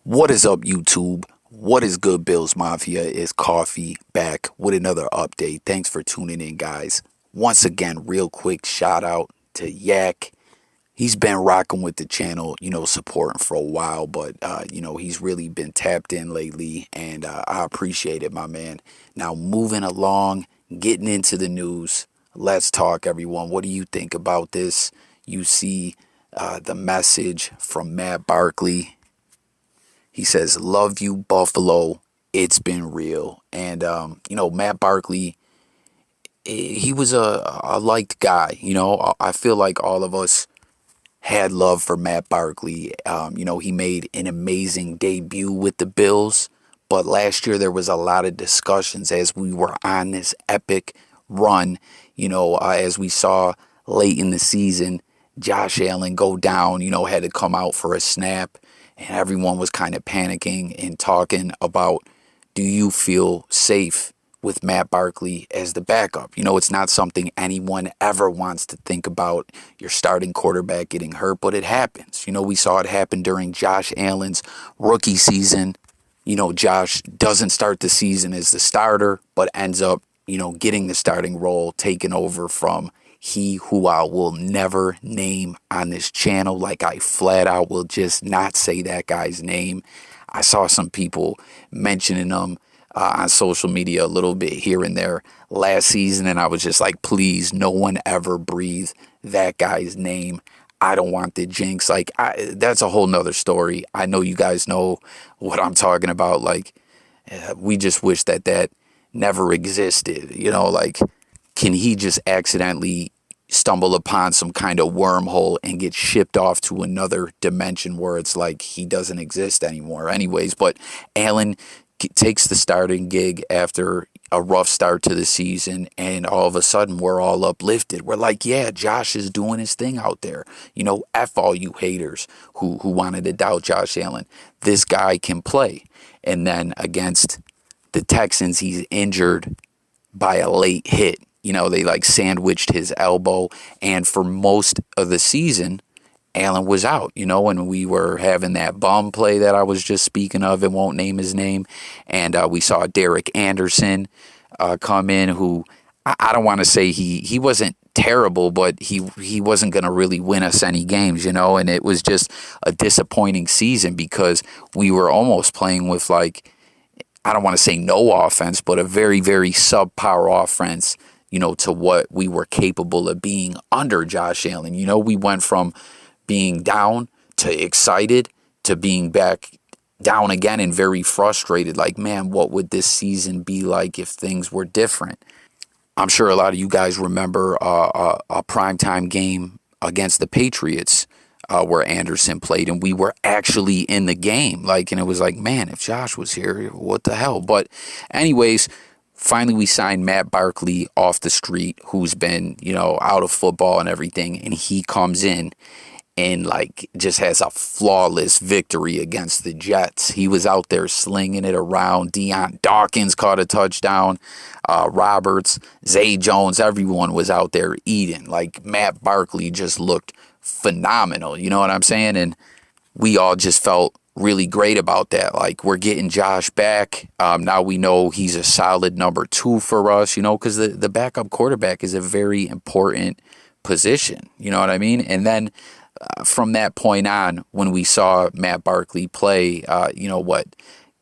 What is up, YouTube? What is good, Bills Mafia? Is Coffee back with another update. Thanks for tuning in, guys. Once again, real quick shout out to Yak. He's been rocking with the channel, supporting for a while, but, he's really been tapped in lately, and I appreciate it, my man. Now, moving along, getting into the news. Let's talk, everyone. What do you think about this? You see the message from Matt Barkley. He says, "Love you, Buffalo. It's been real." And, Matt Barkley, he was a liked guy. I feel like all of us had love for Matt Barkley. He made an amazing debut with the Bills. But last year there was a lot of discussions as we were on this epic run, as we saw late in the season, Josh Allen go down, had to come out for a snap. And everyone was kind of panicking and talking about, do you feel safe with Matt Barkley as the backup? It's not something anyone ever wants to think about, your starting quarterback getting hurt, but it happens. We saw it happen during Josh Allen's rookie season. Josh doesn't start the season as the starter, but ends up, getting the starting role, taking over from he who I will never name on this channel. Like, I flat out will just not say that guy's name. I saw some people mentioning him on social media a little bit here and there last season, and I was just like, please, no one ever breathe that guy's name. I don't want the jinx. That's a whole nother story. I know you guys know what I'm talking about. We just wish that never existed. Can he just accidentally stumble upon some kind of wormhole and get shipped off to another dimension where it's like he doesn't exist anymore? Anyways, but Allen takes the starting gig after a rough start to the season, and all of a sudden we're all uplifted. We're like, yeah, Josh is doing his thing out there. F all you haters who wanted to doubt Josh Allen. This guy can play. And then against the Texans, he's injured by a late hit. They sandwiched his elbow, and for most of the season, Allen was out, and we were having that bum play that I was just speaking of and won't name his name. And we saw Derek Anderson come in, who I don't want to say he wasn't terrible, but he wasn't going to really win us any games, and it was just a disappointing season because we were almost playing with I don't want to say no offense, but a very, very subpar offense, to what we were capable of being under Josh Allen. We went from being down to excited to being back down again and very frustrated. Like, man, what would this season be like if things were different? I'm sure a lot of you guys remember a primetime game against the Patriots where Anderson played, and we were actually in the game. And it was like, man, if Josh was here, what the hell? But anyways, finally we signed Matt Barkley off the street, who's been, out of football and everything, and he comes in and just has a flawless victory against the Jets. He was out there slinging it around. Deion Dawkins caught a touchdown. Roberts, Zay Jones, everyone was out there eating. Matt Barkley just looked phenomenal. You know what I'm saying? And we all just felt really great about that. We're getting Josh back. Now we know he's a solid number 2 for us, because the backup quarterback is a very important position. You know what I mean? And then from that point on, when we saw Matt Barkley play,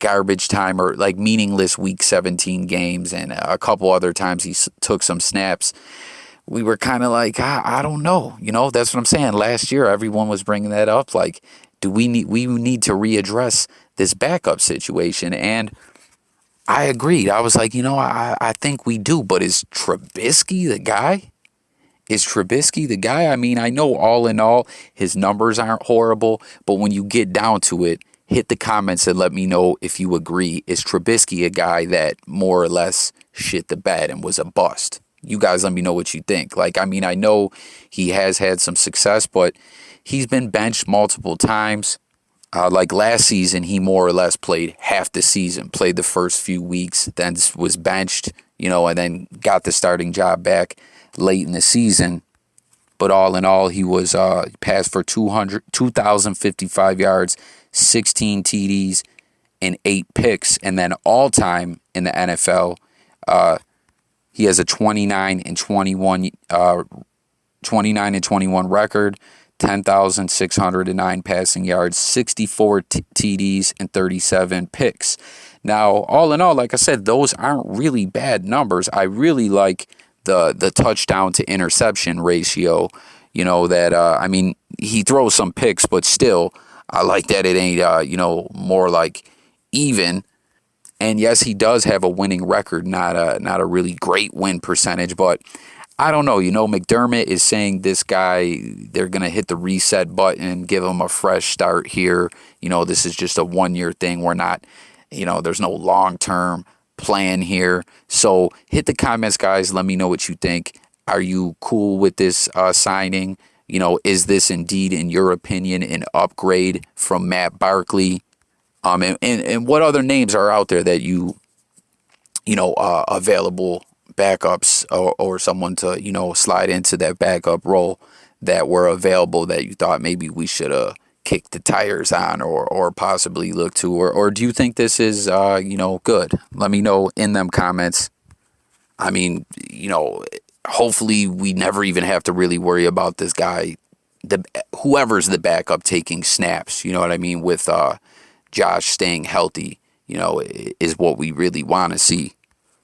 garbage time or meaningless week 17 games, and a couple other times he took some snaps, we were kind of I don't know. That's what I'm saying. Last year, everyone was bringing that up. We need to readdress this backup situation. And I agreed. I was I think we do. But is Trubisky the guy? Is Trubisky the guy? I mean, I know all in all, his numbers aren't horrible, but when you get down to it, hit the comments and let me know if you agree. Is Trubisky a guy that more or less shit the bed and was a bust? You guys let me know what you think. I know he has had some success, but he's been benched multiple times. Last season, he more or less played half the season, played the first few weeks, then was benched, and then got the starting job back late in the season. But all in all, he was passed for 2,055 yards, 16 TDs, and 8 picks. And then all time in the NFL, he has a 29 and 21 record, 10,609 passing yards, 64 TDs, and 37 picks. Now, all in all, like I said, those aren't really bad numbers. I really like the touchdown to interception ratio. You know, that, I mean, he throws some picks, but still, I like that it ain't, more like even. And yes, he does have a winning record, not a really great win percentage, but I don't know. McDermott is saying this guy, they're going to hit the reset button, give him a fresh start here. This is just a 1-year thing. We're not, there's no long-term plan here. So hit the comments, guys. Let me know what you think. Are you cool with this signing? Is this indeed, in your opinion, an upgrade from Matt Barkley? And what other names are out there that available backups or someone to, slide into that backup role that were available that you thought maybe we should have kicked the tires on or possibly look to? Or do you think this is, good? Let me know in them comments. I mean, hopefully we never even have to really worry about this guy, whoever's the backup taking snaps, you know what I mean, with Josh staying healthy, is what we really want to see.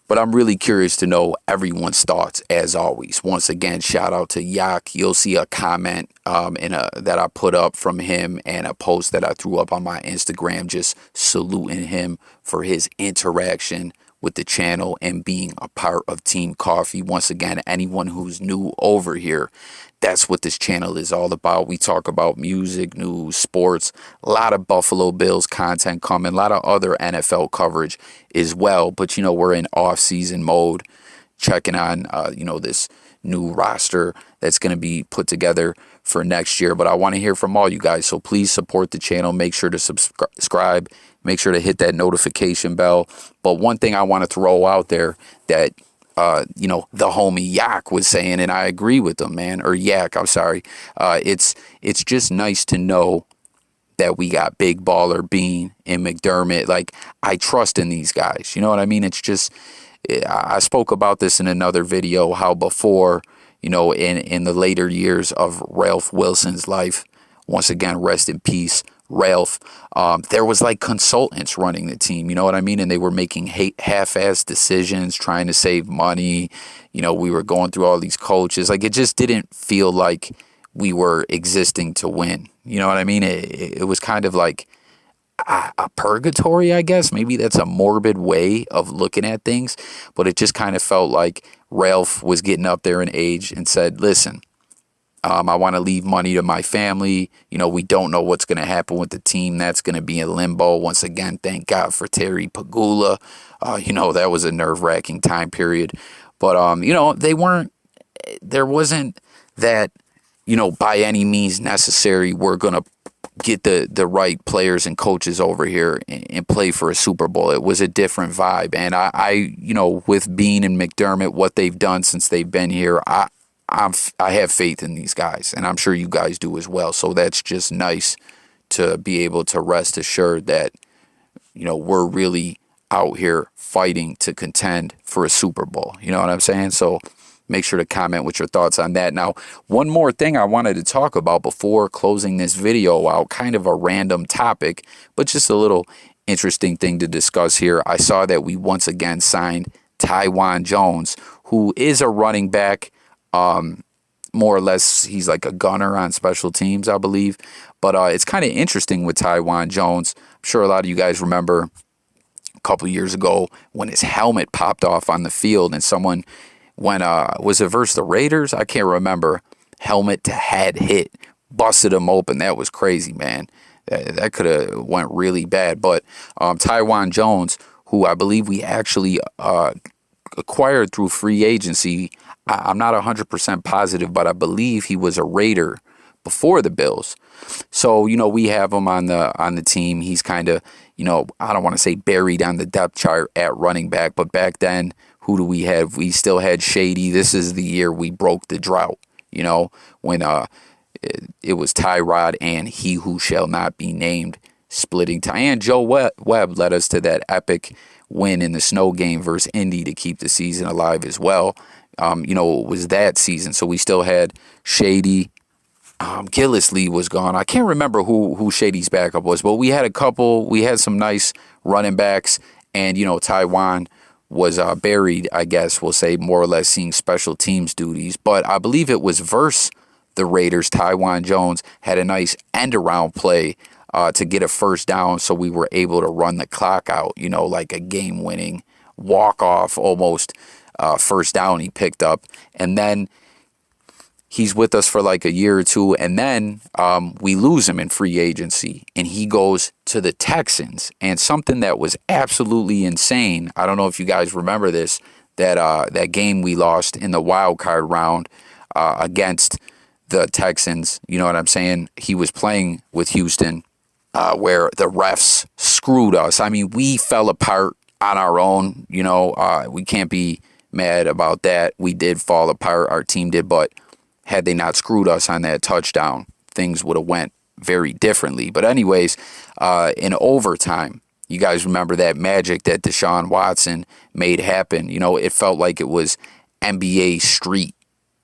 But I'm really curious to know everyone's thoughts, as always. Once again, shout out to Yak. You'll see a comment that I put up from him and a post that I threw up on my Instagram just saluting him for his interaction with the channel and being a part of Team Coffee. Once again, anyone who's new over here, that's what this channel is all about. We talk about music, news, sports, a lot of Buffalo Bills content coming, a lot of other NFL coverage as well. But, we're in off-season mode, checking on, this new roster that's going to be put together for next year. But I want to hear from all you guys, so please support the channel. Make sure to subscribe. Make sure to hit that notification bell. But one thing I want to throw out there that, the homie Yak was saying, and I agree with him, man, or Yak, I'm sorry. It's just nice to know that we got big baller Beane and McDermott. Like, I trust in these guys. You know what I mean? It's just, I spoke about this in another video, how before, in the later years of Ralph Wilson's life, once again, rest in peace, Ralph, there was like consultants running the team, you know what I mean? And they were making half-assed decisions, trying to save money. We were going through all these coaches. Like, it just didn't feel like we were existing to win. You know what I mean? It was kind of like a purgatory, I guess. Maybe that's a morbid way of looking at things, but it just kind of felt like Ralph was getting up there in age and said, listen, I want to leave money to my family. We don't know what's going to happen with the team. That's going to be in limbo. Once again, thank God for Terry Pagula. That was a nerve-wracking time period. But, there wasn't that, by any means necessary, we're going to get the right players and coaches over here and play for a Super Bowl. It was a different vibe. And I with Beane and McDermott, what they've done since they've been here, I have faith in these guys, and I'm sure you guys do as well. So that's just nice to be able to rest assured that, we're really out here fighting to contend for a Super Bowl. You know what I'm saying? So make sure to comment with your thoughts on that. Now, one more thing I wanted to talk about before closing this video out, kind of a random topic, but just a little interesting thing to discuss here. I saw that we once again signed Taiwan Jones, who is a running back. More or less, he's like a gunner on special teams, I believe. But it's kind of interesting with Taiwan Jones. I'm sure a lot of you guys remember a couple of years ago when his helmet popped off on the field and someone went, was it versus the Raiders? I can't remember. Helmet to head hit, busted him open. That was crazy, man. That could have went really bad. But Taiwan Jones, who I believe we actually acquired through free agency, I'm not 100% positive, but I believe he was a Raider before the Bills. So, we have him on the team. He's kind of, I don't want to say buried on the depth chart at running back, but back then, who do we have? We still had Shady. This is the year we broke the drought. when it was Tyrod and he who shall not be named splitting tie. And Joe Webb led us to that epic win in the snow game versus Indy to keep the season alive as well. It was that season. So we still had Shady. Gillisley was gone. I can't remember who Shady's backup was, but we had a couple. We had some nice running backs. And, Taiwan was buried, I guess we'll say, more or less seeing special teams duties. But I believe it was versus the Raiders. Taiwan Jones had a nice end-around play to get a first down, so we were able to run the clock out, like a game-winning walk-off almost first down he picked up. And then he's with us for like a year or two, and then we lose him in free agency, and he goes to the Texans. And something that was absolutely insane, I don't know if you guys remember this, that game we lost in the wild card round against the Texans. You know what I'm saying? He was playing with Houston where the refs screwed us. I mean, we fell apart on our own. We can't be mad about that. We did fall apart. Our team did, but had they not screwed us on that touchdown, things would have went very differently. But anyways, in overtime, you guys remember that magic that Deshaun Watson made happen. It felt like it was NBA Street,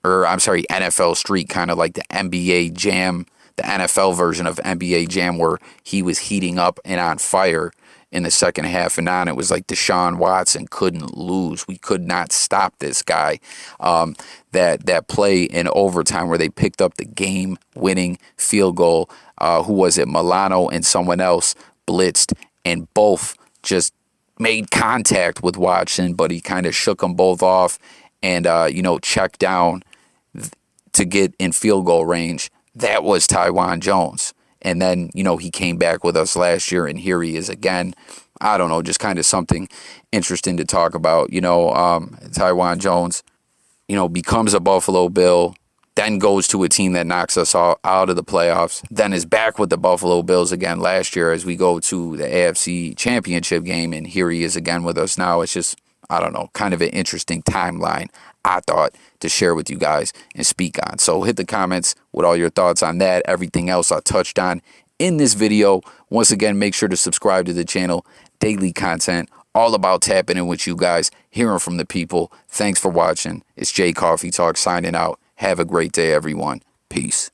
or I'm sorry, NFL Street, kind of like the NBA Jam, the NFL version of NBA Jam, where he was heating up and on fire in the second half and on. It was like Deshaun Watson couldn't lose. We could not stop this guy. That play in overtime where they picked up the game-winning field goal. Who was it? Milano and someone else blitzed, and both just made contact with Watson, but he kind of shook them both off and, checked down to get in field goal range. That was Taiwan Jones. And then, he came back with us last year, and here he is again. I don't know, just kind of something interesting to talk about. Taiwan Jones, becomes a Buffalo Bill, then goes to a team that knocks us all out of the playoffs, then is back with the Buffalo Bills again last year as we go to the AFC Championship game, and here he is again with us now. It's just, I don't know, kind of an interesting timeline, I thought, to share with you guys and speak on. So hit the comments with all your thoughts on that, everything else I touched on in this video. Once again, make sure to subscribe to the channel. Daily content, all about tapping in with you guys, hearing from the people. Thanks for watching. It's J Coffee Talk signing out. Have a great day, everyone. Peace.